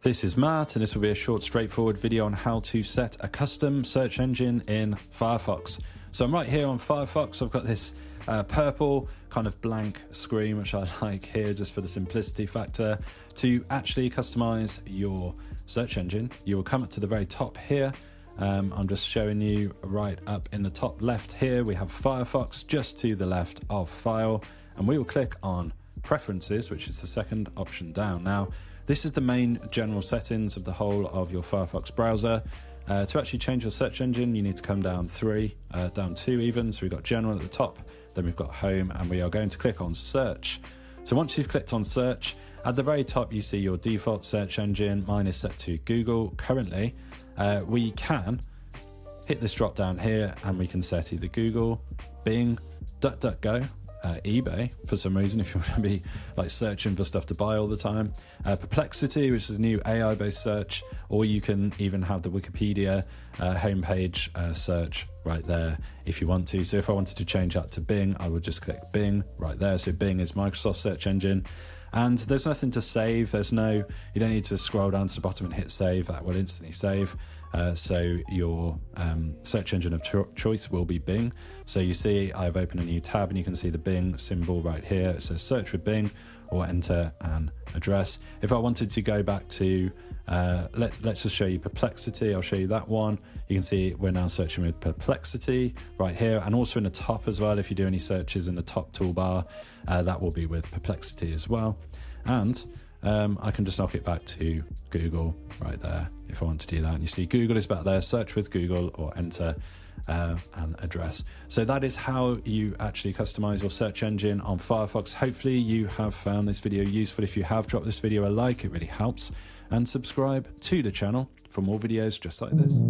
This is Matt, and this will be a short, straightforward video on how to set a custom search engine in Firefox. So I'm right here on Firefox. I've got this purple kind of blank screen, which I like here just for the simplicity factor. To actually customize your search engine, you will come up to the very top here. I'm just showing you right up in the top left here, we have Firefox just to the left of File, and we will click on Preferences, which is the second option down. Now, this is the main general settings of the whole of your Firefox browser. To actually change your search engine, you need to come down down two even. So we've got General at the top, then we've got Home, and we are going to click on Search. So once you've clicked on Search, at the very top you see your default search engine. Mine is set to Google currently. We can hit this drop down here and we can set either Google, Bing, DuckDuckGo, eBay for some reason if you want to be like searching for stuff to buy all the time, Perplexity, which is a new AI based search, or you can even have the Wikipedia homepage search right there if you want to. So if I wanted to change that to Bing, I would just click Bing right there. So Bing is Microsoft search engine, and there's nothing to save. You don't need to scroll down to the bottom and hit save. That will instantly save. So your search engine of choice will be Bing. So you see I've opened a new tab and you can see the Bing symbol right here. It says search with Bing or enter an address. If I wanted to go back to, let's just show you Perplexity. I'll show you that one. You can see we're now searching with Perplexity right here, and also in the top as well. If you do any searches in the top toolbar, that will be with Perplexity as well. And I can just knock it back to Google right there if I want to do that. And you see Google is back there, search with Google or enter an address. So that is how you actually customize your search engine on Firefox. Hopefully you have found this video useful. If you have, drop this video a like, it really helps. And subscribe to the channel for more videos just like this.